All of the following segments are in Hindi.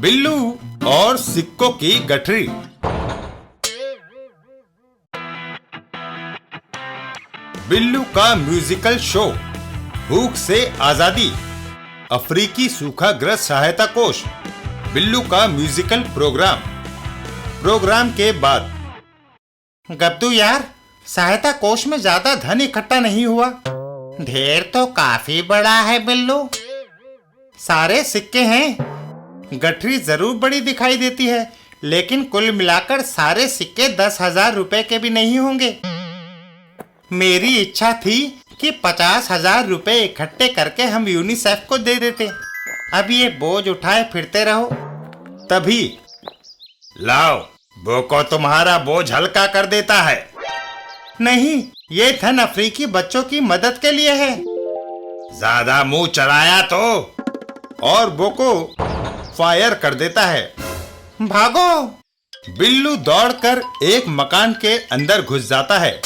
बिल्लू और सिक्कों की गठरी। बिल्लू का म्यूजिकल शो, भूख से आजादी, अफ्रीकी सूखाग्रस्त सहायता कोष, बिल्लू का म्यूजिकल प्रोग्राम के बाद। गब्दू यार, सहायता कोष में ज्यादा धन इकट्ठा नहीं हुआ। ढेर तो काफी बड़ा है बिल्लू, सारे सिक्के हैं। गठरी जरूर बड़ी दिखाई देती है, लेकिन कुल मिलाकर सारे सिक्के 10,000 रुपए के भी नहीं होंगे। मेरी इच्छा थी कि 50,000 रुपए इकट्ठे करके हम यूनिसेफ को दे देते। अब ये बोझ उठाए फिरते रहो। तभी लाओ, बोको तुम्हारा बोझ हल्का कर देता है। नहीं, ये धन अफ्रीकी बच्चों की मदद के लिए है। ज्यादा मुंह चलाया तो। और बोको फायर कर देता है। भागो! बिल्लू दौड़कर एक मकान के अंदर घुस जाता है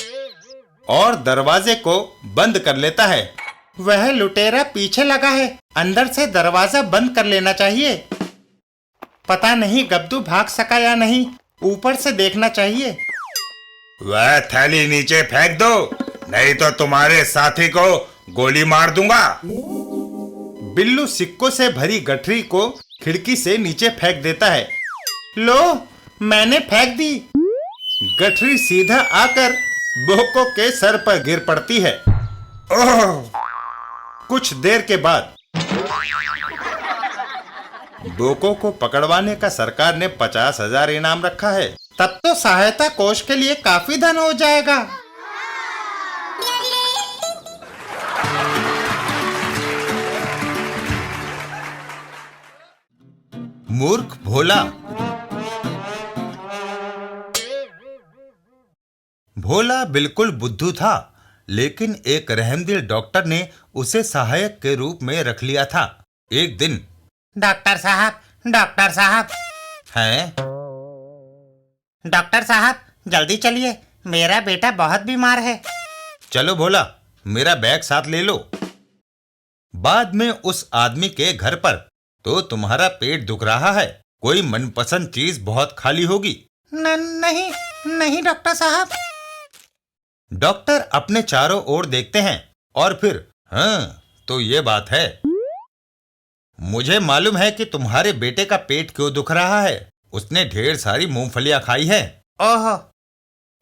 और दरवाजे को बंद कर लेता है। वह लुटेरा पीछे लगा है, अंदर से दरवाजा बंद कर लेना चाहिए। पता नहीं गब्दू भाग सका या नहीं, ऊपर से देखना चाहिए। वह थैली नीचे फेंक दो, नहीं तो तुम्हारे साथी को गोली मार दूंगा। बिल्लू सिक्कों से भरी गठरी को खिड़की से नीचे फेंक देता है। लो, मैंने फेंक दी। गठरी सीधा आकर बोको के सर पर गिर पड़ती है। ओह! कुछ देर के बाद बोको को पकड़वाने का सरकार ने 50,000 इनाम रखा है। तब तो सहायता कोष के लिए काफी धन हो जाएगा। मूर्ख भोला। भोला बिल्कुल बुद्धू था, लेकिन एक रहमदिल डॉक्टर ने उसे सहायक के रूप में रख लिया था। एक दिन, डॉक्टर साहब, डॉक्टर साहब। हैं? डॉक्टर साहब, जल्दी चलिए, मेरा बेटा बहुत बीमार है। चलो भोला, मेरा बैग साथ ले लो। बाद में उस आदमी के घर पर, तो तुम्हारा पेट दुख रहा है, कोई मनपसंद चीज बहुत खाली होगी। नहीं, नहीं डॉक्टर साहब। डॉक्टर अपने चारों ओर देखते हैं और फिर, हाँ, तो ये बात है। मुझे मालूम है कि तुम्हारे बेटे का पेट क्यों दुख रहा है। उसने ढेर सारी मूंगफलियां खाई हैं। ओहो!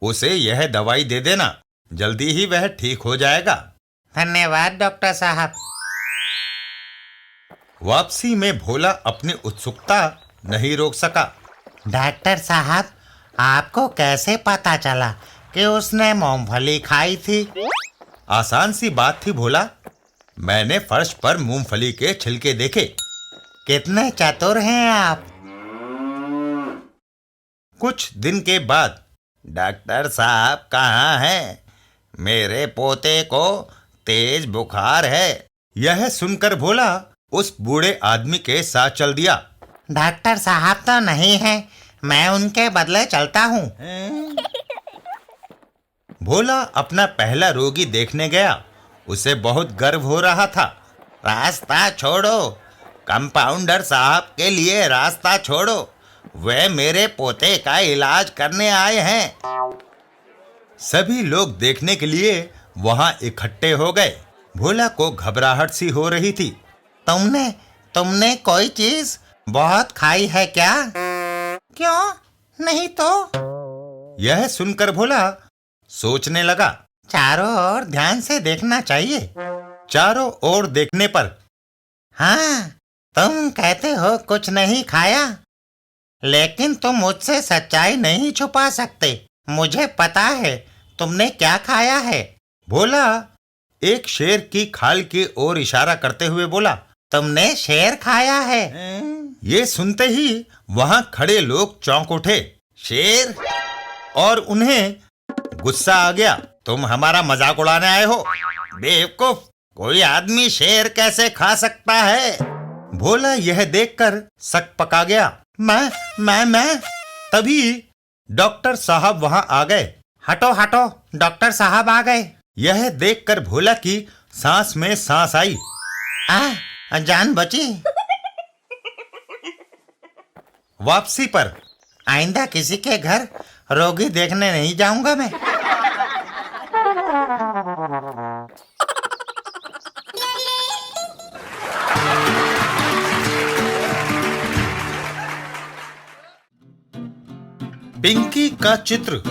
उसे यह दवाई दे देना, जल्दी ही वह ठीक हो जाएगा। धन्यवाद डॉक्टर साहब। वापसी में भोला अपनी उत्सुकता नहीं रोक सका। डॉक्टर साहब, आपको कैसे पता चला कि उसने मूंगफली खाई थी? आसान सी बात थी भोला, मैंने फर्श पर मूंगफली के छिलके देखे। कितने चतुर हैं आप। कुछ दिन के बाद, डॉक्टर साहब कहाँ हैं? मेरे पोते को तेज बुखार है। यह सुनकर भोला उस बूढ़े आदमी के साथ चल दिया। डॉक्टर साहब तो नहीं है, मैं उनके बदले चलता हूँ। भोला अपना पहला रोगी देखने गया। उसे बहुत गर्व हो रहा था। रास्ता छोड़ो, कंपाउंडर साहब के लिए रास्ता छोड़ो, वे मेरे पोते का इलाज करने आए हैं। सभी लोग देखने के लिए वहां इकट्ठे हो गए। भोला को घबराहट सी हो रही थी। तुमने कोई चीज बहुत खाई है क्या? क्यों? नहीं तो। यह सुनकर भोला सोचने लगा। चारों ओर ध्यान से देखना चाहिए। चारों ओर देखने पर, हाँ, तुम कहते हो कुछ नहीं खाया, लेकिन तुम मुझसे सच्चाई नहीं छुपा सकते। मुझे पता है तुमने क्या खाया है। भोला एक शेर की खाल की ओर इशारा करते हुए बोला, तुमने शेर खाया है। ये सुनते ही वहां खड़े लोग चौंक उठे। शेर? और उन्हें गुस्सा आ गया। तुम हमारा मजाक उड़ाने आए हो? बेवकूफ, कोई आदमी शेर कैसे खा सकता है? भोला यह देखकर सक पका गया। मैं। तभी डॉक्टर साहब वहां आ गए। हटो हटो, डॉक्टर साहब आ गए। यह देखकर भोला की सांस में सांस आई। जान बची। वापसी पर। आइंदा किसी के घर रोगी देखने नहीं जाऊंगा मैं। पिंकी का चित्र।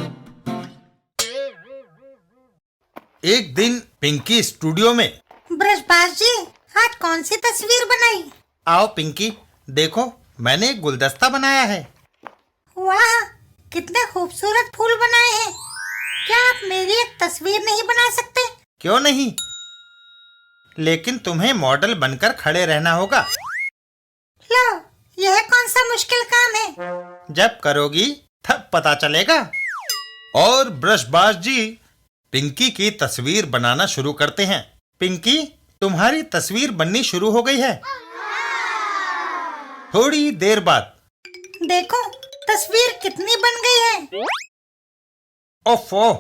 एक दिन पिंकी स्टूडियो में। ब्रजबाज जी, आज कौन सी तस्वीर बनाई? आओ पिंकी, देखो मैंने एक गुलदस्ता बनाया है। वाह, कितने खूबसूरत फूल बनाए हैं। क्या आप मेरी एक तस्वीर नहीं बना सकते? क्यों नहीं, लेकिन तुम्हें मॉडल बनकर खड़े रहना होगा। लो, यह कौन सा मुश्किल काम है? जब करोगी तब पता चलेगा। और ब्रशबाज जी पिंकी की तस्वीर बनाना शुरू करते हैं। पिंकी, तुम्हारी तस्वीर बननी शुरू हो गई है। थोड़ी देर बाद। देखो, तस्वीर कितनी बन गई है। ओफो,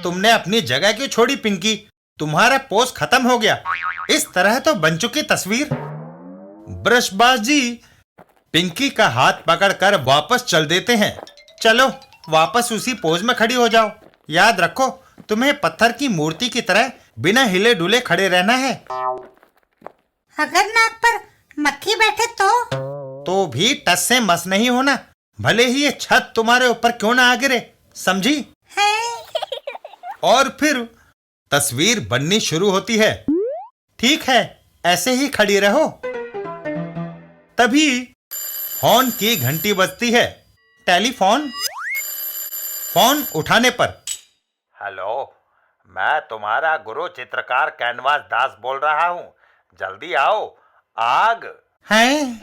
तुमने अपनी जगह क्यों छोड़ी पिंकी? तुम्हारा पोज खत्म हो गया। इस तरह तो बन चुकी तस्वीर। ब्रशबाज जी पिंकी का हाथ पकड़कर वापस चल देते हैं। चलो वापस उसी पोज में खड़ी हो जाओ। याद रखो, तुम्हें पत्थर की मूर्ति की तरह बिना हिले डुले खड़े रहना है। अगर नाक पर मक्खी बैठे तो भी टस से मस नहीं होना, भले ही ये छत तुम्हारे ऊपर क्यों ना आ गिरे, समझी? है। और फिर तस्वीर बननी शुरू होती है। ठीक है, ऐसे ही खड़ी रहो। तभी फोन की घंटी बजती है। टेलीफोन। फोन उठाने पर। हेलो, मैं तुम्हारा गुरु चित्रकार कैनवास दास बोल रहा हूँ, जल्दी आओ, आग हैं?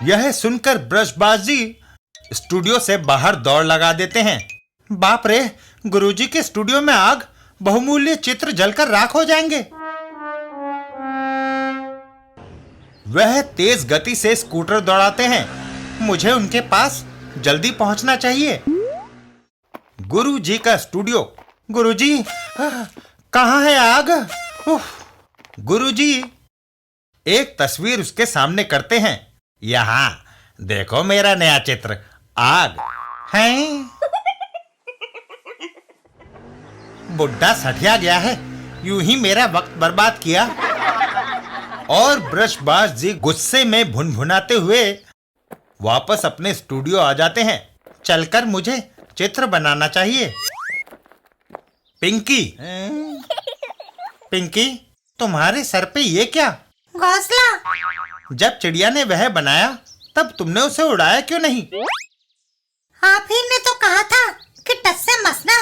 यह सुनकर ब्रशबाज जी स्टूडियो से बाहर दौड़ लगा देते हैं। बाप रे, गुरुजी के स्टूडियो में आग, बहुमूल्य चित्र जलकर राख हो जाएंगे। वह तेज गति से स्कूटर दौड़ाते हैं। मुझे उनके पास जल्दी पहुंचना चाहिए। गुरुजी का स्टूडियो। गुरुजी, कहाँ है आग? उफ। गुरुजी एक तस्वीर उसके सामने करते हैं। यहाँ देखो मेरा नया चित्र, आग। हैं? बुड्ढा सठिया गया है, यूं ही मेरा वक्त बर्बाद किया। और ब्रशबाज जी गुस्से में भुनभुनाते हुए वापस अपने स्टूडियो आ जाते हैं। चलकर मुझे चित्र बनाना चाहिए। पिंकी। पिंकी, तुम्हारे सर पे ये क्या? घोंसला। जब चिड़िया ने वह बनाया तब तुमने उसे उड़ाया क्यों नहीं? आप ही ने तो कहा था कि टस से मस न